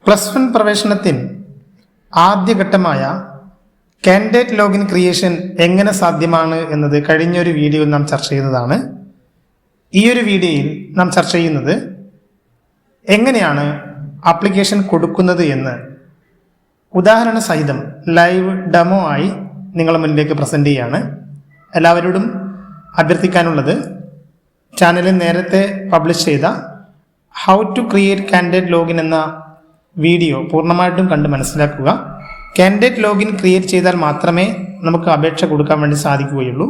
+1 പ്രവേശനത്തിന് ആദ്യഘട്ടമായ candidate login creation എങ്ങനെ സാധ്യമാണ് എന്നത് കഴിഞ്ഞൊരു വീഡിയോയിൽ നാം ചർച്ച ചെയ്തതാണ്. ഈ ഒരു വീഡിയോയിൽ നാം ചർച്ച ചെയ്യുന്നത് എങ്ങനെയാണ് ആപ്ലിക്കേഷൻ കൊടുക്കുന്നത് എന്ന് ഉദാഹരണ സഹിതം ലൈവ് ഡെമോ ആയി നിങ്ങളുടെ മുന്നിലേക്ക് പ്രസൻറ്റ് ചെയ്യുകയാണ്. എല്ലാവരോടും അഭ്യർത്ഥിക്കാനുള്ളത്, ചാനലിൽ നേരത്തെ പബ്ലിഷ് ചെയ്ത how to create candidate login എന്ന വീഡിയോ പൂർണ്ണമായിട്ടും കണ്ട് മനസ്സിലാക്കുക. കാൻഡിഡേറ്റ് ലോഗിൻ ക്രിയേറ്റ് ചെയ്താൽ മാത്രമേ നമുക്ക് അപേക്ഷ കൊടുക്കാൻ വേണ്ടി സാധിക്കുകയുള്ളൂ.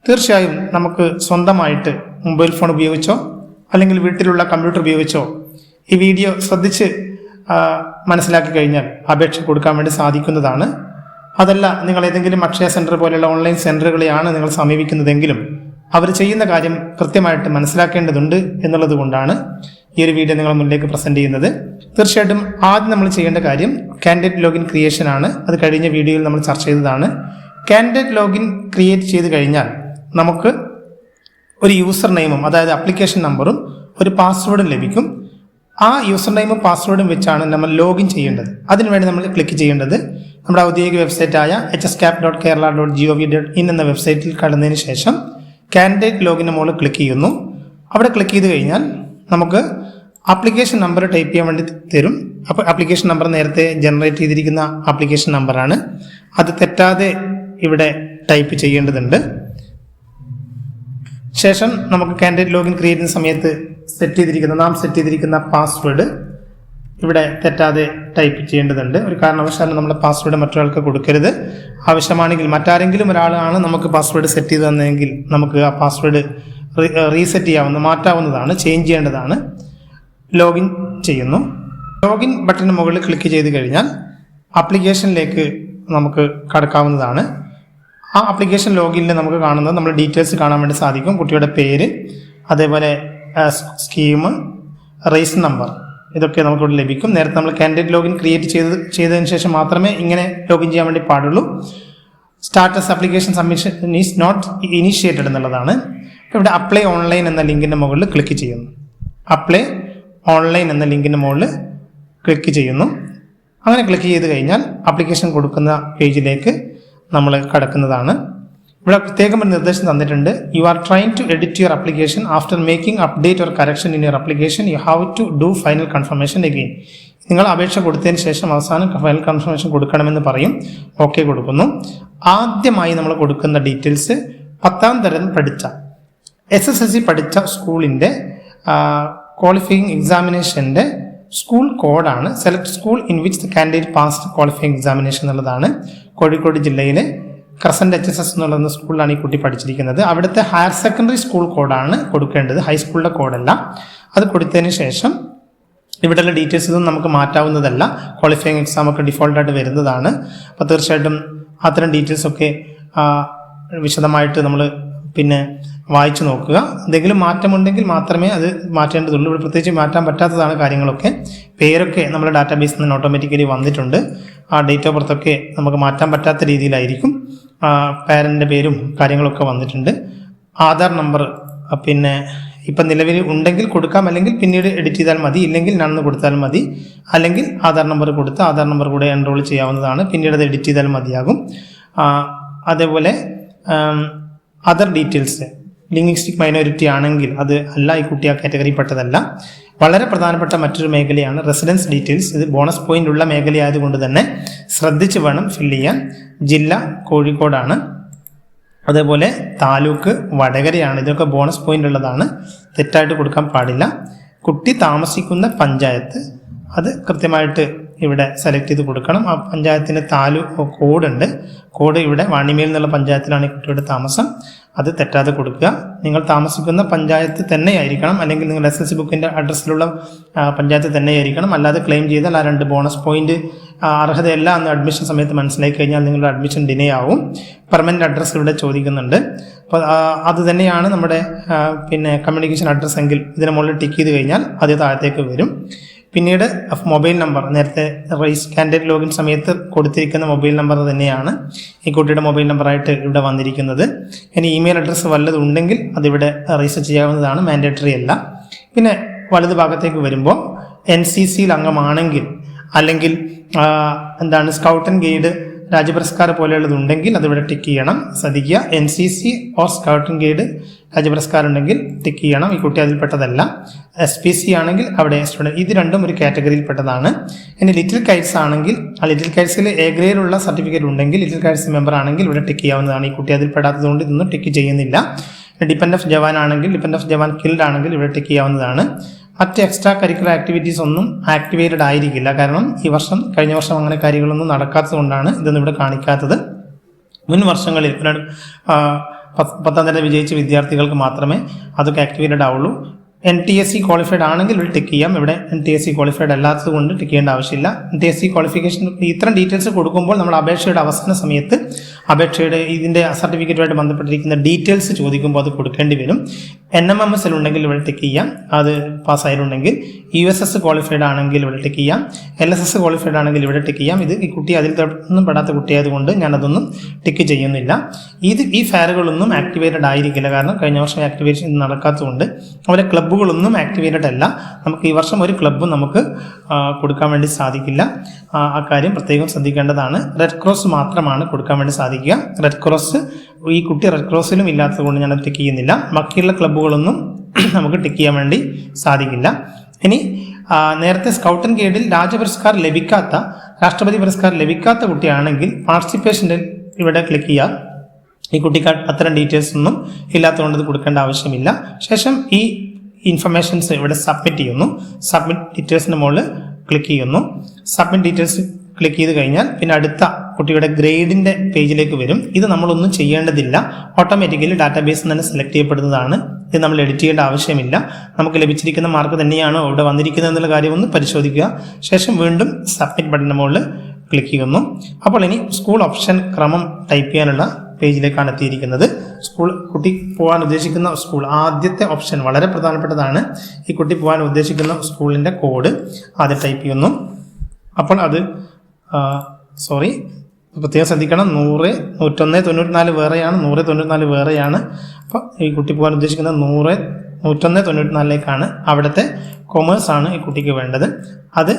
തീർച്ചയായും നമുക്ക് സ്വന്തമായിട്ട് മൊബൈൽ ഫോൺ ഉപയോഗിച്ചോ അല്ലെങ്കിൽ വീട്ടിലുള്ള കമ്പ്യൂട്ടർ ഉപയോഗിച്ചോ ഈ വീഡിയോ ശ്രദ്ധിച്ച് മനസ്സിലാക്കി കഴിഞ്ഞാൽ അപേക്ഷ കൊടുക്കാൻ വേണ്ടി സാധിക്കുന്നതാണ്. അതല്ല, നിങ്ങൾ ഏതെങ്കിലും അക്ഷയ സെൻറ്റർ പോലെയുള്ള ഓൺലൈൻ സെൻറ്ററുകളെയാണ് നിങ്ങൾ സമീപിക്കുന്നതെങ്കിലും അവർ ചെയ്യുന്ന കാര്യം കൃത്യമായിട്ട് മനസ്സിലാക്കേണ്ടതുണ്ട് എന്നുള്ളത് കൊണ്ടാണ് ഈ ഒരു വീഡിയോ നിങ്ങളുടെ മുന്നിലേക്ക് പ്രസൻറ്റ് ചെയ്യുന്നത്. തീർച്ചയായിട്ടും ആദ്യം നമ്മൾ ചെയ്യേണ്ട കാര്യം കാൻഡിഡേറ്റ് ലോഗിൻ ക്രിയേഷൻ ആണ്. അത് കഴിഞ്ഞ വീഡിയോയിൽ നമ്മൾ ചർച്ച ചെയ്തതാണ്. കാൻഡിഡേറ്റ് ലോഗിൻ ക്രിയേറ്റ് ചെയ്ത് കഴിഞ്ഞാൽ നമുക്ക് ഒരു യൂസർ നെയിമും, അതായത് ആപ്ലിക്കേഷൻ നമ്പറും ഒരു പാസ്വേഡും ലഭിക്കും. ആ യൂസർ നെയിമും പാസ്വേഡും വെച്ചാണ് നമ്മൾ ലോഗിൻ ചെയ്യേണ്ടത്. അതിനുവേണ്ടി നമ്മൾ ക്ലിക്ക് ചെയ്യേണ്ടത് നമ്മുടെ ഔദ്യോഗിക വെബ്സൈറ്റായ hscap.kerala.gov.in എന്ന വെബ്സൈറ്റിൽ കടന്നതിന് ശേഷം കാൻഡിഡേറ്റ് ലോഗിന് മുകളിൽ ക്ലിക്ക് ചെയ്യുന്നു. അവിടെ ക്ലിക്ക് ചെയ്ത് കഴിഞ്ഞാൽ നമുക്ക് ആപ്ലിക്കേഷൻ നമ്പർ ടൈപ്പ് ചെയ്യാൻ വേണ്ടി തരും. അപ്പോൾ ആപ്ലിക്കേഷൻ നമ്പർ നേരത്തെ ജനറേറ്റ് ചെയ്തിരിക്കുന്ന ആപ്ലിക്കേഷൻ നമ്പറാണ്. അത് തെറ്റാതെ ഇവിടെ ടൈപ്പ് ചെയ്യേണ്ടതുണ്ട്. ശേഷം നമുക്ക് കാൻഡിഡേറ്റ് ലോഗിൻ ക്രിയേറ്റ് ചെയ്യുന്ന സമയത്ത് നാം സെറ്റ് ചെയ്തിരിക്കുന്ന പാസ്വേഡ് ഇവിടെ തെറ്റാതെ ടൈപ്പ് ചെയ്യേണ്ടതുണ്ട്. ഒരു കാരണവശാലും നമ്മുടെ പാസ്വേഡ് മറ്റൊരാൾക്ക് കൊടുക്കരുത്. ആവശ്യമാണെങ്കിൽ മറ്റാരെങ്കിലും ഒരാളാണ് നമുക്ക് പാസ്വേഡ് സെറ്റ് ചെയ്ത് തന്നതെങ്കിൽ നമുക്ക് ആ പാസ്വേഡ് റീസെറ്റ് മാറ്റാവുന്നതാണ്, ചേഞ്ച് ചെയ്യേണ്ടതാണ്. ലോഗിൻ ചെയ്യുന്നു. ലോഗിൻ ബട്ടന് മുകളിൽ ക്ലിക്ക് ചെയ്ത് കഴിഞ്ഞാൽ ആപ്ലിക്കേഷനിലേക്ക് നമുക്ക് കടക്കാവുന്നതാണ്. ആ ആപ്ലിക്കേഷൻ ലോഗിനിൽ നമുക്ക് കാണുന്നത് നമ്മുടെ ഡീറ്റെയിൽസ് കാണാൻ വേണ്ടി സാധിക്കും. കുട്ടിയുടെ പേര്, അതേപോലെ സ്കീം, റേസ് നമ്പർ, ഇതൊക്കെ നമുക്കിവിടെ ലഭിക്കും. നേരത്തെ നമ്മൾ കാൻഡിഡേറ്റ് ലോഗിൻ ക്രിയേറ്റ് ചെയ്തതിന് ശേഷം മാത്രമേ ഇങ്ങനെ ലോഗിൻ ചെയ്യാൻ വേണ്ടി പാടുള്ളൂ. Status application submission is not initiated എന്നുള്ളതാണ്. ഇവിടെ അപ്ലൈ ഓൺലൈൻ എന്ന ലിങ്കിൻ്റെ മുകളിൽ ക്ലിക്ക് ചെയ്യുന്നു. അപ്ലൈ ഓൺലൈൻ എന്ന ലിങ്കിൻ്റെ മുകളിൽ ക്ലിക്ക് ചെയ്യുന്നു. അങ്ങനെ ക്ലിക്ക് ചെയ്ത് കഴിഞ്ഞാൽ ആപ്ലിക്കേഷൻ കൊടുക്കുന്ന പേജിലേക്ക് നമ്മൾ കടക്കുന്നതാണ്. ഇവിടെ പ്രത്യേകം ഒരു നിർദ്ദേശം തന്നിട്ടുണ്ട്. You are trying to edit your application after making update or correction in your application you have to do final confirmation again. നിങ്ങൾ അപേക്ഷ കൊടുത്തതിന് ശേഷം അവസാനം ഫൈനൽ കൺഫർമേഷൻ കൊടുക്കണമെന്ന് പറയും. ഓക്കെ കൊടുക്കുന്നു. ആദ്യമായി നമ്മൾ കൊടുക്കുന്ന ഡീറ്റെയിൽസ് 10ാം തരം പഠിച്ച SSLC പഠിച്ച സ്കൂളിൻ്റെ ക്വാളിഫയിങ് എക്സാമിനേഷൻ്റെ സ്കൂൾ കോഡാണ്. Select school in which the candidate passed qualifying examination എന്നുള്ളതാണ്. കോഴിക്കോട് ജില്ലയിലെ ക്രസന്റ് HSS എന്നുള്ള സ്കൂളിലാണ് ഈ കുട്ടി പഠിച്ചിരിക്കുന്നത്. അവിടുത്തെ ഹയർ സെക്കൻഡറി സ്കൂൾ കോഡാണ് കൊടുക്കേണ്ടത്, ഹൈസ്കൂളിൻ്റെ കോഡല്ല. അത് കൊടുത്തതിന് ശേഷം ഇവിടെയുള്ള ഡീറ്റെയിൽസ് ഇതൊന്നും നമുക്ക് മാറ്റാവുന്നതല്ല. ക്വാളിഫയിങ് എക്സാം ഒക്കെ ഡിഫോൾട്ടായിട്ട് വരുന്നതാണ്. അപ്പോൾ തീർച്ചയായിട്ടും അത്തരം ഡീറ്റെയിൽസൊക്കെ വിശദമായിട്ട് നമ്മൾ വായിച്ചു നോക്കുക. എന്തെങ്കിലും മാറ്റമുണ്ടെങ്കിൽ മാത്രമേ അത് മാറ്റേണ്ടതുള്ളൂ. ഇവിടെ പ്രത്യേകിച്ച് മാറ്റാൻ പറ്റാത്തതാണ് കാര്യങ്ങളൊക്കെ. പേരൊക്കെ നമ്മുടെ ഡാറ്റാബേസിൽ നിന്ന് ഓട്ടോമാറ്റിക്കലി വന്നിട്ടുണ്ട്. ആ ഡേറ്റ് ഓഫ് ബർത്ത് ഒക്കെ നമുക്ക് മാറ്റാൻ പറ്റാത്ത രീതിയിലായിരിക്കും. പാരൻ്റെ പേരും കാര്യങ്ങളൊക്കെ വന്നിട്ടുണ്ട്. ആധാർ നമ്പർ ഇപ്പം നിലവിൽ ഉണ്ടെങ്കിൽ കൊടുക്കാം, അല്ലെങ്കിൽ പിന്നീട് എഡിറ്റ് ചെയ്താൽ മതി, ഇല്ലെങ്കിൽ നന്ന് കൊടുത്താൽ മതി. അല്ലെങ്കിൽ ആധാർ നമ്പർ കൊടുത്ത് ആധാർ നമ്പർ കൂടെ എൻറോൾ ചെയ്യാവുന്നതാണ്. പിന്നീട് അത് എഡിറ്റ് ചെയ്താൽ മതിയാകും. അതേപോലെ അതർ ഡീറ്റെയിൽസ്, ലിംഗ്വിസ്റ്റിക് മൈനോറിറ്റി ആണെങ്കിൽ അത് അല്ല, ഈ കുട്ടി ആ കാറ്റഗറിപ്പെട്ടതല്ല. വളരെ പ്രധാനപ്പെട്ട മറ്റൊരു മേഖലയാണ് റെസിഡൻസ് ഡീറ്റെയിൽസ്. ഇത് ബോണസ് പോയിന്റ് ഉള്ള മേഖലയായതുകൊണ്ട് തന്നെ ശ്രദ്ധിച്ച് വേണം ഫില്ല് ചെയ്യാൻ. ജില്ല കോഴിക്കോടാണ്. അതേപോലെ താലൂക്ക് വടകരയാണ്. ഇതൊക്കെ ബോണസ് പോയിന്റ് ഉള്ളതാണ്, തെറ്റായിട്ട് കൊടുക്കാൻ പാടില്ല. കുട്ടി താമസിക്കുന്ന പഞ്ചായത്ത് അത് കൃത്യമായിട്ട് ഇവിടെ സെലക്ട് ചെയ്ത് കൊടുക്കണം. ആ പഞ്ചായത്തിൻ്റെ കോഡുണ്ട്. കോഡ് ഇവിടെ വാണിമേൽ എന്നുള്ള പഞ്ചായത്തിലാണ് ഈ കുട്ടിയുടെ താമസം. അത് തെറ്റാതെ കൊടുക്കുക. നിങ്ങൾ താമസിക്കുന്ന പഞ്ചായത്ത് തന്നെയായിരിക്കണം, അല്ലെങ്കിൽ നിങ്ങൾ SSLC ബുക്കിൻ്റെ അഡ്രസ്സിലുള്ള പഞ്ചായത്ത് തന്നെയായിരിക്കണം. അല്ലാതെ ക്ലെയിം ചെയ്താൽ ആ 2 ബോണസ് പോയിന്റ് അർഹതയല്ല എന്ന് അഡ്മിഷൻ സമയത്ത് മനസ്സിലാക്കി കഴിഞ്ഞാൽ നിങ്ങളുടെ അഡ്മിഷൻ ഡിലേ ആവും. പെർമനൻറ്റ് അഡ്രസ്സ് ഇവിടെ ചോദിക്കുന്നുണ്ട്. അപ്പോൾ അത് തന്നെയാണ് നമ്മുടെ കമ്മ്യൂണിക്കേഷൻ അഡ്രസ്സ് എങ്കിൽ ഇതിന് മുകളിൽ ടിക്ക് ചെയ്ത് കഴിഞ്ഞാൽ അത് താഴത്തേക്ക് വരും. പിന്നീട് മൊബൈൽ നമ്പർ, നേരത്തെ കാൻഡിഡേറ്റ് ലോഗിൻ സമയത്ത് കൊടുത്തിരിക്കുന്ന മൊബൈൽ നമ്പർ തന്നെയാണ് ഈ കുട്ടിയുടെ മൊബൈൽ നമ്പറായിട്ട് ഇവിടെ വന്നിരിക്കുന്നത്. ഇനി ഇമെയിൽ അഡ്രസ്സ് വല്ലതും ഉണ്ടെങ്കിൽ അതിവിടെ രജിസ്റ്റർ ചെയ്യാവുന്നതാണ്, മാൻഡേറ്ററി അല്ല. പിന്നെ വലതു ഭാഗത്തേക്ക് വരുമ്പോൾ NCCയിൽ അംഗമാണെങ്കിൽ അല്ലെങ്കിൽ എന്താണ് സ്കൗട്ട് ആൻഡ് ഗൈഡ് രാജ്യപുരസ്കാർ പോലെയുള്ളതുണ്ടെങ്കിൽ അതിവിടെ ടിക്ക് ചെയ്യണം. ശ്രദ്ധിക്കുക, NCC or scout and guide രാജ്യപുരസ്കാരം ഉണ്ടെങ്കിൽ ടിക്ക് ചെയ്യണം. ഈ കുട്ടി അതിൽപ്പെട്ടതല്ല. SPC ആണെങ്കിൽ അവിടെ സ്റ്റുഡൻറ്, ഇത് രണ്ടും ഒരു കാറ്റഗറിയിൽപ്പെട്ടതാണ്. ഇനി ലിറ്റിൽ കൈറ്റ്സ് ആണെങ്കിൽ ആ ലിറ്റിൽ കൈറ്റ്സിൽ A ഗ്രേഡുള്ള സർട്ടിഫിക്കറ്റ് ഉണ്ടെങ്കിൽ ലിറ്റിൽ കൈറ്റ്സ് മെമ്പർ ആണെങ്കിൽ ഇവിടെ ടിക്ക് ചെയ്യാവുന്നതാണ്. ഈ കുട്ടി അതിൽപ്പെടാത്തത് കൊണ്ട് ഇതൊന്നും ടിക്ക് ചെയ്യുന്നില്ല. ഡിപ്പെൻഡ് ഓഫ് ജവാൻ ആണെങ്കിൽ, ഡിപ്പെൻഡ് ഓഫ് ജവാൻ കിൽഡ് ആണെങ്കിൽ ഇവിടെ ടിക്ക് ചെയ്യാവുന്നതാണ്. മറ്റ് എക്സ്ട്രാ കരിക്കുലർ ആക്ടിവിറ്റീസ് ഒന്നും ആക്ടിവേറ്റഡ് ആയിരിക്കില്ല. കാരണം ഈ വർഷം കഴിഞ്ഞ വർഷം അങ്ങനെ കാര്യങ്ങളൊന്നും നടക്കാത്തത് കൊണ്ടാണ് ഇതൊന്നും ഇവിടെ കാണിക്കാത്തത്. മുൻ വർഷങ്ങളിൽ 10ാം തരം വിജയിച്ച വിദ്യാർത്ഥികൾക്ക് മാത്രമേ അതൊക്കെ ആക്ടിവേറ്റഡ് ആവുള്ളൂ. NTSC ക്വാളിഫൈഡ് ആണെങ്കിൽ ഇവിടെ ടിക്ക് ചെയ്യാം. ഇവിടെ NTSC ക്വാളിഫൈഡ് അല്ലാത്തത് കൊണ്ട് ടിക്ക് ചെയ്യേണ്ട ആവശ്യമില്ല. NTSC ക്വാളിഫിക്കേഷൻ ഇത്തരം ഡീറ്റെയിൽസ് കൊടുക്കുമ്പോൾ നമ്മൾ അപേക്ഷയുടെ അവസാന സമയത്ത് അപേക്ഷയുടെ ഇതിൻ്റെ സർട്ടിഫിക്കറ്റുമായിട്ട് ബന്ധപ്പെട്ടിരിക്കുന്ന ഡീറ്റെയിൽസ് ചോദിക്കുമ്പോൾ അത് കൊടുക്കേണ്ടി വരും. NMMS ഉണ്ടെങ്കിൽ ഇവിടെ ടിക്ക് ചെയ്യാം, അത് പാസ്സായിട്ടുണ്ടെങ്കിൽ. USS ക്വാളിഫൈഡ് ആണെങ്കിൽ ഇവിടെ ടിക്ക് ചെയ്യാം. LSS ക്വാളിഫൈഡ് ആണെങ്കിൽ ഇവിടെ ടിക്ക് ചെയ്യാം. ഇത് ഈ കുട്ടി അതിൽ ഒന്നും പെടാത്ത കുട്ടിയായതുകൊണ്ട് ഞാനതൊന്നും ടിക്ക് ചെയ്യുന്നില്ല. ഈ ഫെയറുകളൊന്നും ആക്ടിവേറ്റഡ് ആയിരിക്കില്ല. കാരണം കഴിഞ്ഞ വർഷം ആക്ടിവേഷൻ നടക്കാത്തതുകൊണ്ട് അവരെ ക്ലബ്ബുകളൊന്നും ആക്ടിവേറ്റഡ് അല്ല. നമുക്ക് ഈ വർഷം ഒരു ക്ലബ്ബും നമുക്ക് കൊടുക്കാൻ വേണ്ടി സാധിക്കില്ല. അക്കാര്യം പ്രത്യേകം ശ്രദ്ധിക്കേണ്ടതാണ്. റെഡ് ക്രോസ് മാത്രമാണ് കൊടുക്കാൻ വേണ്ടി സാധിക്കുക. റെഡ് ക്രോസ് ഈ കുട്ടി റെഡ് ക്രോസിലും ഇല്ലാത്തത് കൊണ്ട് ഞാൻ ടിക്ക് ചെയ്യുന്നില്ല. ബാക്കിയുള്ള ക്ലബ്ബുകളൊന്നും നമുക്ക് ടിക്ക് ചെയ്യാൻ വേണ്ടി സാധിക്കില്ല. ഇനി നേരത്തെ സ്കൗട്ട് ആൻഡ് ഗൈഡിൽ രാജ്യപുരസ്കാർ ലഭിക്കാത്ത, രാഷ്ട്രപതി പുരസ്കാരം ലഭിക്കാത്ത കുട്ടിയാണെങ്കിൽ പാർട്ടിസിപ്പേഷൻ്റെ ഇവിടെ ക്ലിക്ക് ചെയ്യുക. ഈ കുട്ടിക്ക് അത്തരം ഡീറ്റെയിൽസ് ഒന്നും ഇല്ലാത്തതുകൊണ്ട് ഇത് കൊടുക്കേണ്ട ആവശ്യമില്ല. ശേഷം ഈ ഇൻഫർമേഷൻസ് ഇവിടെ സബ്മിറ്റ് ചെയ്യുന്നു. സബ്മിറ്റ് ഡീറ്റെയിൽസിന് മുകളിൽ ക്ലിക്ക് ചെയ്യുന്നു. സബ്മിറ്റ് ഡീറ്റെയിൽസ് ക്ലിക്ക് ചെയ്ത് കഴിഞ്ഞാൽ പിന്നെ അടുത്ത കുട്ടിയുടെ ഗ്രേഡിൻ്റെ പേജിലേക്ക് വരും. ഇത് നമ്മളൊന്നും ചെയ്യേണ്ടതില്ല, ഓട്ടോമാറ്റിക്കലി ഡാറ്റാബേസിൽ തന്നെ സെലക്ട് ചെയ്യപ്പെടുന്നതാണ്. ഇത് നമ്മൾ എഡിറ്റ് ചെയ്യേണ്ട ആവശ്യമില്ല. നമുക്ക് ലഭിച്ചിരിക്കുന്ന മാർക്ക് തന്നെയാണോ ഇവിടെ വന്നിരിക്കുന്നത് എന്നുള്ള കാര്യം ഒന്ന് പരിശോധിക്കുക. ശേഷം വീണ്ടും സബ്മിറ്റ് ബട്ടണിന് മുകളിൽ ക്ലിക്ക് ചെയ്യുന്നു. അപ്പോൾ ഇനി സ്കൂൾ ഓപ്ഷൻ ക്രമം ടൈപ്പ് ചെയ്യാനുള്ള പേജിലേക്കാണ് എത്തിയിരിക്കുന്നത്. കുട്ടി പോകാൻ ഉദ്ദേശിക്കുന്ന സ്കൂൾ ആദ്യത്തെ ഓപ്ഷൻ വളരെ പ്രധാനപ്പെട്ടതാണ്. ഈ കുട്ടി പോകാൻ ഉദ്ദേശിക്കുന്ന സ്കൂളിൻ്റെ കോഡ് ആദ്യം ടൈപ്പ് ചെയ്യുന്നു. അപ്പോൾ അത് പ്രത്യേകം ശ്രദ്ധിക്കണം, 100, 101, 94 വേറെയാണ്, 100, 94 വേറെയാണ്. അപ്പോൾ ഈ കുട്ടി പോകാൻ ഉദ്ദേശിക്കുന്നത് 100, 101, 94ലേക്കാണ്. അവിടുത്തെ കൊമേഴ്സാണ് ഈ കുട്ടിക്ക് വേണ്ടത്. അത്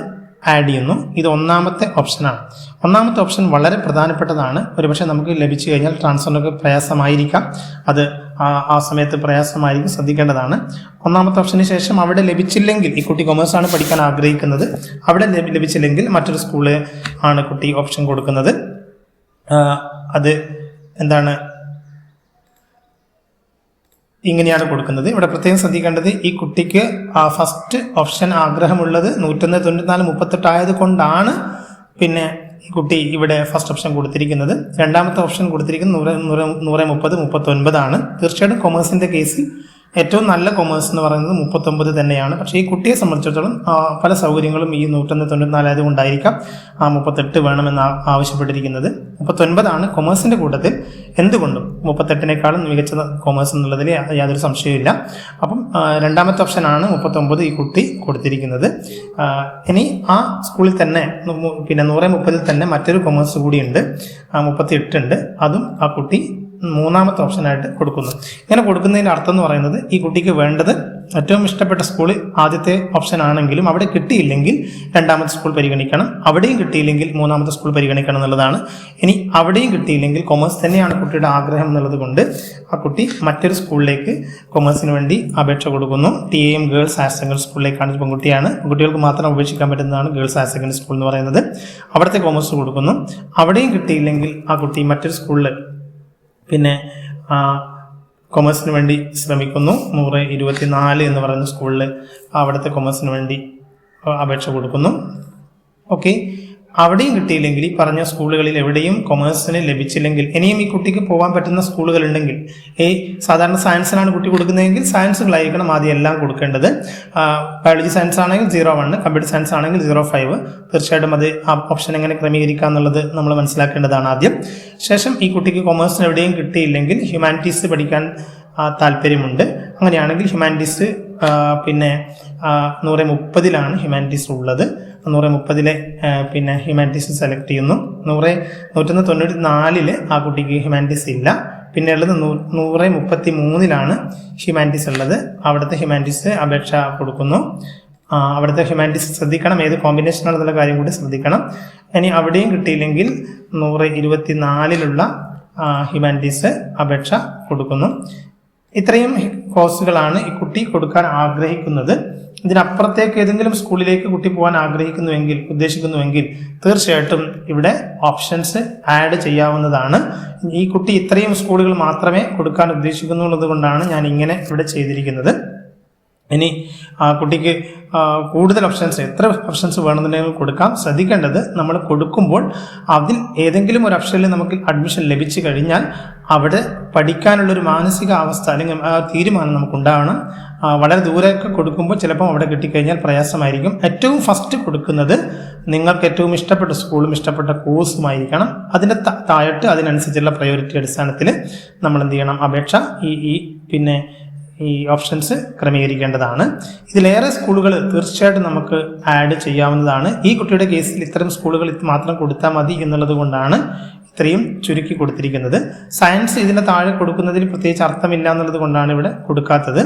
ആഡ് ചെയ്യുന്നു. ഇത് ഒന്നാമത്തെ ഓപ്ഷനാണ്. ഒന്നാമത്തെ ഓപ്ഷൻ വളരെ പ്രധാനപ്പെട്ടതാണ്. ഒരുപക്ഷെ നമുക്ക് ലഭിച്ചു കഴിഞ്ഞാൽ ട്രാൻസ്ഫറിനൊക്കെ പ്രയാസമായിരിക്കാം. അത് ആ സമയത്ത് പ്രയാസമായിരിക്കും, ശ്രദ്ധിക്കേണ്ടതാണ്. ഒന്നാമത്തെ ഓപ്ഷന് ശേഷം അവിടെ ലഭിച്ചില്ലെങ്കിൽ, ഈ കുട്ടി കൊമേഴ്സാണ് പഠിക്കാൻ ആഗ്രഹിക്കുന്നത്, അവിടെ ലഭിച്ചില്ലെങ്കിൽ മറ്റൊരു സ്കൂളിൽ ആണ് കുട്ടി ഓപ്ഷൻ കൊടുക്കുന്നത്. അത് എന്താണ്, ഇങ്ങനെയാണ് കൊടുക്കുന്നത്. ഇവിടെ പ്രത്യേകം ശ്രദ്ധിക്കേണ്ടത്, ഈ കുട്ടിക്ക് ഫസ്റ്റ് ഓപ്ഷൻ ആഗ്രഹമുള്ളത് 101, 94, 38 ആയത് കൊണ്ടാണ് പിന്നെ ഈ കുട്ടി ഇവിടെ ഫസ്റ്റ് ഓപ്ഷൻ കൊടുത്തിരിക്കുന്നത്. രണ്ടാമത്തെ ഓപ്ഷൻ കൊടുത്തിരിക്കുന്നത് 100, 130, 39 ആണ്. തീർച്ചയായിട്ടും കൊമേഴ്സിൻ്റെ കേസിൽ ഏറ്റവും നല്ല കൊമേഴ്സ് എന്ന് പറയുന്നത് 39 തന്നെയാണ്. പക്ഷേ ഈ കുട്ടിയെ സംബന്ധിച്ചിടത്തോളം പല സൗകര്യങ്ങളും ഈ 101, 94 ആയതുകൊണ്ടായിരിക്കാം 38 വേണമെന്ന് ആവശ്യപ്പെട്ടിരിക്കുന്നത്. 39 കൊമേഴ്സിൻ്റെ കൂട്ടത്തിൽ എന്തുകൊണ്ടും 38-നേക്കാളും മികച്ച കൊമേഴ്സ് എന്നുള്ളതിൽ യാതൊരു സംശയമില്ല. അപ്പം രണ്ടാമത്തെ ഓപ്ഷനാണ് 39 ഈ കുട്ടി കൊടുത്തിരിക്കുന്നത്. ഇനി ആ സ്കൂളിൽ തന്നെ പിന്നെ 130 തന്നെ മറ്റൊരു കൊമേഴ്സ് കൂടിയുണ്ട്, 38 ഉണ്ട്. അതും ആ കുട്ടി മൂന്നാമത്തെ ഓപ്ഷനായിട്ട് കൊടുക്കുന്നു. ഇങ്ങനെ കൊടുക്കുന്നതിൻ്റെ അർത്ഥം എന്ന് പറയുന്നത്, ഈ കുട്ടിക്ക് വേണ്ടത് ഏറ്റവും ഇഷ്ടപ്പെട്ട സ്കൂൾ ആദ്യത്തെ ഓപ്ഷൻ ആണെങ്കിലും അവിടെ കിട്ടിയില്ലെങ്കിൽ രണ്ടാമത്തെ സ്കൂൾ പരിഗണിക്കണം, അവിടെയും കിട്ടിയില്ലെങ്കിൽ മൂന്നാമത്തെ സ്കൂൾ പരിഗണിക്കണം എന്നുള്ളതാണ്. ഇനി അവിടെയും കിട്ടിയില്ലെങ്കിൽ കൊമേഴ്സ് തന്നെയാണ് കുട്ടിയുടെ ആഗ്രഹം എന്നുള്ളത് കൊണ്ട് ആ കുട്ടി മറ്റൊരു സ്കൂളിലേക്ക് കൊമേഴ്സിന് വേണ്ടി അപേക്ഷ കൊടുക്കുന്നു. TAM ഗേൾസ് ഹയർ സെക്കൻഡറി സ്കൂളിലേക്കാണ്. പെൺകുട്ടിയാണ്, കുട്ടികൾക്ക് മാത്രം അപേക്ഷിക്കാൻ പറ്റുന്നതാണ് ഗേൾസ് ഹയർ സെക്കൻഡറി സ്കൂൾ എന്ന് പറയുന്നത്. അവിടുത്തെ കൊമേഴ്സ് കൊടുക്കുന്നു. അവിടെയും കിട്ടിയില്ലെങ്കിൽ ആ കുട്ടി മറ്റൊരു സ്കൂളിൽ പിന്നെ കൊമേഴ്സിന് വേണ്ടി ശ്രമിക്കുന്നു. 124 എന്ന് പറയുന്ന സ്കൂളിൽ അവിടുത്തെ കൊമേഴ്സിന് വേണ്ടി അപേക്ഷ കൊടുക്കുന്നു. ഓക്കെ, അവിടെയും കിട്ടിയില്ലെങ്കിൽ, ഈ പറഞ്ഞ സ്കൂളുകളിൽ എവിടെയും കൊമേഴ്സിന് ലഭിച്ചില്ലെങ്കിൽ, ഇനിയും ഈ കുട്ടിക്ക് പോകാൻ പറ്റുന്ന സ്കൂളുകളുണ്ടെങ്കിൽ, സാധാരണ സയൻസിനാണ് കുട്ടി കൊടുക്കുന്നതെങ്കിൽ സയൻസുകളായിരിക്കണം ആദ്യം എല്ലാം കൊടുക്കേണ്ടത്. ബയോളജി സയൻസ് ആണെങ്കിൽ 01, കമ്പ്യൂട്ടർ സയൻസ് ആണെങ്കിൽ 05. തീർച്ചയായിട്ടും അത് ആ ഓപ്ഷൻ എങ്ങനെ ക്രമീകരിക്കുക എന്നുള്ളത് നമ്മൾ മനസ്സിലാക്കേണ്ടതാണ് ആദ്യം. ശേഷം ഈ കുട്ടിക്ക് കൊമേഴ്സിന് എവിടെയും കിട്ടിയില്ലെങ്കിൽ ഹ്യൂമാനിറ്റീസ് പഠിക്കാൻ താല്പര്യമുണ്ട്. അങ്ങനെയാണെങ്കിൽ ഹ്യൂമാനിറ്റീസ് പിന്നെ 130 ഹ്യൂമാനിറ്റീസ് ഉള്ളത്. 130 പിന്നെ ഹ്യൂമാനിറ്റീസ് സെലക്ട് ചെയ്യുന്നു. 194 ആ കുട്ടിക്ക് ഹ്യൂമാനിറ്റീസ് ഇല്ല. പിന്നെ ഉള്ളത് 133 ഹ്യൂമാനിറ്റീസ് ഉള്ളത്. അവിടുത്തെ ഹ്യൂമാനിറ്റീസ് അപേക്ഷ കൊടുക്കുന്നു. അവിടുത്തെ ഹ്യൂമാനിറ്റീസ് ശ്രദ്ധിക്കണം, ഏത് കോമ്പിനേഷനാണെന്നുള്ള കാര്യം കൂടി ശ്രദ്ധിക്കണം. ഇനി അവിടെയും കിട്ടിയില്ലെങ്കിൽ 124 ഹ്യൂമാനിറ്റീസ് അപേക്ഷ കൊടുക്കുന്നു. ഇത്രയും കോഴ്സുകളാണ് ഈ കുട്ടി കൊടുക്കാൻ ആഗ്രഹിക്കുന്നത്. ഇതിനപ്പുറത്തേക്ക് ഏതെങ്കിലും സ്കൂളിലേക്ക് കുട്ടി പോകാൻ ഉദ്ദേശിക്കുന്നുവെങ്കിൽ തീർച്ചയായിട്ടും ഇവിടെ ഓപ്ഷൻസ് ആഡ് ചെയ്യാവുന്നതാണ്. ഈ കുട്ടി ഇത്രയും സ്കൂളുകൾ മാത്രമേ കൊടുക്കാൻ ഉദ്ദേശിക്കുന്നുള്ളത് കൊണ്ടാണ് ഞാൻ ഇങ്ങനെ ഇവിടെ ചെയ്തിരിക്കുന്നത്. ഇനി കുട്ടിക്ക് കൂടുതൽ ഓപ്ഷൻസ്, എത്ര ഓപ്ഷൻസ് വേണമെന്നുണ്ടെങ്കിൽ കൊടുക്കാം. ശ്രദ്ധിക്കേണ്ടത്, നമ്മൾ കൊടുക്കുമ്പോൾ അതിൽ ഏതെങ്കിലും ഒരു ഓപ്ഷനിൽ നമുക്ക് അഡ്മിഷൻ ലഭിച്ചു കഴിഞ്ഞാൽ അവിടെ പഠിക്കാനുള്ളൊരു മാനസികാവസ്ഥ അല്ലെങ്കിൽ തീരുമാനം നമുക്കുണ്ടാവണം. വളരെ ദൂരെയൊക്കെ കൊടുക്കുമ്പോൾ ചിലപ്പോൾ അവിടെ കിട്ടിക്കഴിഞ്ഞാൽ പ്രയാസമായിരിക്കും. ഏറ്റവും ഫസ്റ്റ് കൊടുക്കുന്നത് നിങ്ങൾക്ക് ഏറ്റവും ഇഷ്ടപ്പെട്ട സ്കൂളും ഇഷ്ടപ്പെട്ട കോഴ്സുമായിരിക്കണം. അതിൻ്റെ താഴത്ത് അതിനനുസരിച്ചുള്ള പ്രയോറിറ്റി അടിസ്ഥാനത്തിൽ നമ്മൾ എന്ത് ചെയ്യണം, അപേക്ഷ പിന്നെ ഈ ഓപ്ഷൻസ് ക്രമീകരിക്കേണ്ടതാണ്. ഇതിലേറെ സ്കൂളുകൾ തീർച്ചയായിട്ടും നമുക്ക് ആഡ് ചെയ്യാവുന്നതാണ്. ഈ കുട്ടിയുടെ കേസിൽ ഇത്തരം സ്കൂളുകൾ മാത്രം കൊടുത്താൽ മതി എന്നുള്ളത് കൊണ്ടാണ് ഇത്രയും ചുരുക്കി കൊടുത്തിരിക്കുന്നത്. സയൻസ് ഇതിൻ്റെ താഴെ കൊടുക്കുന്നതിൽ പ്രത്യേകിച്ച് അർത്ഥമില്ല എന്നുള്ളത് കൊണ്ടാണ് ഇവിടെ കൊടുക്കാത്തത്.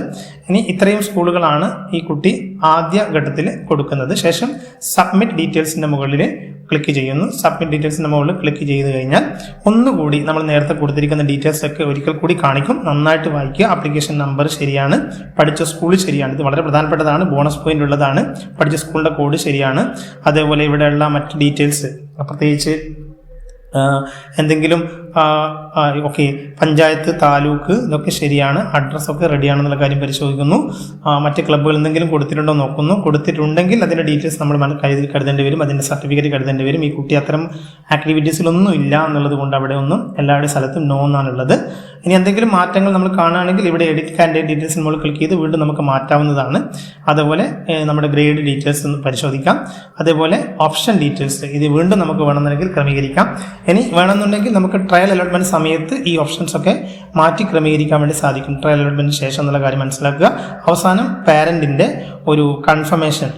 ഇനി ഇത്രയും സ്കൂളുകളാണ് ഈ കുട്ടി ആദ്യ ഘട്ടത്തിൽ കൊടുക്കുന്നത്. ശേഷം സബ്മിറ്റ് ഡീറ്റെയിൽസിൻ്റെ മുകളിൽ ക്ലിക്ക് ചെയ്യുന്നു. സബ്മിറ്റ് ഡീറ്റെയിൽസിൻ്റെ മുകളിൽ ക്ലിക്ക് ചെയ്ത് കഴിഞ്ഞാൽ ഒന്നുകൂടി നമ്മൾ നേരത്തെ കൊടുത്തിരിക്കുന്ന ഡീറ്റെയിൽസ് ഒക്കെ ഒരിക്കൽ കൂടി കാണിക്കും. നന്നായിട്ട് വായിക്കുക. ആപ്ലിക്കേഷൻ നമ്പർ ശരിയാണ്, പഠിച്ച സ്കൂൾ ശരിയാണ്, ഇത് വളരെ പ്രധാനപ്പെട്ടതാണ്, ബോണസ് പോയിന്റ് ഉള്ളതാണ്. പഠിച്ച സ്കൂളിൻ്റെ കോഡ് ശരിയാണ്. അതേപോലെ ഇവിടെയുള്ള മറ്റ് ഡീറ്റെയിൽസ്, പ്രത്യേകിച്ച് എന്തെങ്കിലും പഞ്ചായത്ത്, താലൂക്ക്, ഇതൊക്കെ ശരിയാണ്. അഡ്രസ്സൊക്കെ റെഡിയാണെന്നുള്ള കാര്യം പരിശോധിക്കുന്നു. മറ്റ് ക്ലബ്ബുകൾ എന്തെങ്കിലും കൊടുത്തിട്ടുണ്ടോ നോക്കുന്നു. കൊടുത്തിട്ടുണ്ടെങ്കിൽ അതിൻ്റെ ഡീറ്റെയിൽസ് നമ്മൾ കരുതേണ്ടി വരും, അതിൻ്റെ സർട്ടിഫിക്കറ്റ് കരുതേണ്ടി വരും. ഈ കുട്ടി അത്തരം ആക്ടിവിറ്റീസിലൊന്നും ഇല്ല എന്നുള്ളത് കൊണ്ട് അവിടെ ഒന്നും എല്ലാവരുടെ സ്ഥലത്തും നോ എന്നാണുള്ളത്. ഇനി എന്തെങ്കിലും മാറ്റങ്ങൾ നമ്മൾ കാണുകയാണെങ്കിൽ ഇവിടെ എഡിറ്റ് കാൻഡിഡേറ്റ് ഡീറ്റെയിൽസ് നമ്മൾ ക്ലിക്ക് ചെയ്ത് വീണ്ടും നമുക്ക് മാറ്റാവുന്നതാണ്. അതുപോലെ നമ്മുടെ ഗ്രേഡ് ഡീറ്റെയിൽസ് പരിശോധിക്കാം. അതേപോലെ ഓപ്ഷൻ ഡീറ്റെയിൽസ് ഇത് വീണ്ടും നമുക്ക് വേണമെന്നുണ്ടെങ്കിൽ ക്രമീകരിക്കാം. ഇനി വേണമെന്നുണ്ടെങ്കിൽ നമുക്ക് ട്രയൽ അലോട്ട്മെന്റ് സമയത്ത് ഈ ഓപ്ഷൻസ് ഒക്കെ മാറ്റി ക്രമീകരിക്കാൻ വേണ്ടി സാധിക്കും. ട്രയൽ അലോട്ട്മെന്റിന് ശേഷം എന്നുള്ള കാര്യം മനസ്സിലാക്കുക. അവസാനം പാരന്റിന്റെ ഒരു കൺഫർമേഷൻ,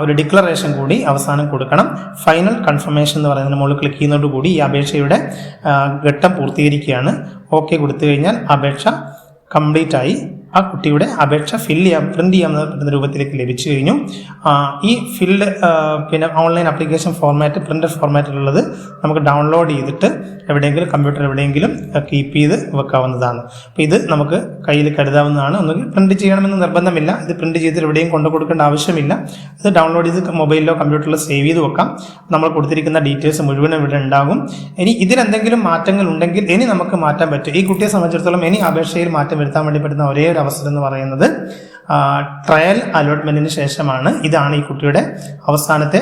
ഒരു ഡിക്ലറേഷൻ കൂടി അവസാനം കൊടുക്കണം. ഫൈനൽ കൺഫർമേഷൻ എന്ന് പറയുന്നതിന് മുകളിൽ ക്ലിക്ക് ചെയ്യുന്നതോടുകൂടി ഈ അപേക്ഷയുടെ ഘട്ടം പൂർത്തീകരിക്കുകയാണ്. ഓക്കെ കൊടുത്തു കഴിഞ്ഞാൽ അപേക്ഷ കംപ്ലീറ്റ് ആയി. ആ കുട്ടിയുടെ അപേക്ഷ പ്രിന്റ് ചെയ്യാവുന്ന രൂപത്തിലേക്ക് ലഭിച്ചു കഴിഞ്ഞു. ഈ പിന്നെ ഓൺലൈൻ ആപ്ലിക്കേഷൻ ഫോർമാറ്റ്, പ്രിന്റഡ് ഫോർമാറ്റിലുള്ളത് നമുക്ക് ഡൗൺലോഡ് ചെയ്തിട്ട് എവിടെയെങ്കിലും കമ്പ്യൂട്ടർ എവിടെയെങ്കിലും കീപ്പ് ചെയ്ത് വെക്കാവുന്നതാണ്. അപ്പോൾ ഇത് നമുക്ക് കയ്യിൽ കരുതാവുന്നതാണ്. ഒന്നുകിൽ പ്രിന്റ് ചെയ്യണമെന്ന് നിർബന്ധമില്ല. ഇത് പ്രിന്റ് ചെയ്തിട്ട് എവിടെയും കൊണ്ടു കൊടുക്കേണ്ട ആവശ്യമില്ല. ഇത് ഡൗൺലോഡ് ചെയ്ത് മൊബൈലിലോ കമ്പ്യൂട്ടറിലോ സേവ് ചെയ്ത് വെക്കാം. നമ്മൾ കൊടുത്തിരിക്കുന്ന ഡീറ്റെയിൽസ് മുഴുവനും ഇവിടെ ഉണ്ടാകും. ഇനി ഇതിലെന്തെങ്കിലും മാറ്റങ്ങൾ ഉണ്ടെങ്കിൽ ഇനി നമുക്ക് മാറ്റാൻ പറ്റും. ഈ കുട്ടിയെ സംബന്ധിച്ചിടത്തോളം ഇനി അപേക്ഷയിൽ മാറ്റം വരുത്താൻ വേണ്ടി പറ്റുന്ന ഒരേ ഒരു അവസരം എന്ന് പറയുന്നത് ട്രയൽ അലോട്ട്മെന്റിന് ശേഷമാണ്. ഇതാണ് ഈ കുട്ടിയുടെ അവസാനത്തെ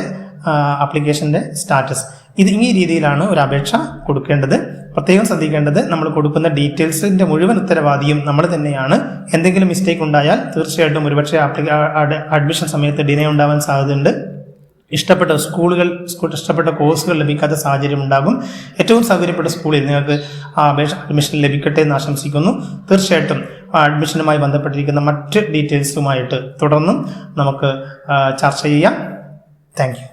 ആപ്ലിക്കേഷന്റെ സ്റ്റാറ്റസ്. ഈ രീതിയിലാണ് ഒരു അപേക്ഷ കൊടുക്കേണ്ടത്. പ്രത്യേകം ശ്രദ്ധിക്കേണ്ടത്, നമ്മൾ കൊടുക്കുന്ന ഡീറ്റെയിൽസിന്റെ മുഴുവൻ ഉത്തരവാദിയും നമ്മൾ തന്നെയാണ്. എന്തെങ്കിലും മിസ്റ്റേക്ക് ഉണ്ടായാൽ തീർച്ചയായിട്ടും ഒരുപക്ഷെ അഡ്മിഷൻ സമയത്ത് ഡിലേ ഉണ്ടാവാൻ സാധ്യതയുണ്ട്. ഇഷ്ടപ്പെട്ട ഇഷ്ടപ്പെട്ട കോഴ്സുകൾ ലഭിക്കാത്ത സാഹചര്യം ഉണ്ടാകും. ഏറ്റവും സൗകര്യപ്പെട്ട സ്കൂളിൽ നിങ്ങൾക്ക് അഡ്മിഷൻ ലഭിക്കട്ടെ എന്ന് ആശംസിക്കുന്നു. തീർച്ചയായിട്ടും അഡ്മിഷനുമായി ബന്ധപ്പെട്ടിരിക്കുന്ന മറ്റ് ഡീറ്റെയിൽസുമായിട്ട് തുടർന്നും നമുക്ക് ചർച്ച ചെയ്യാം. Thank you.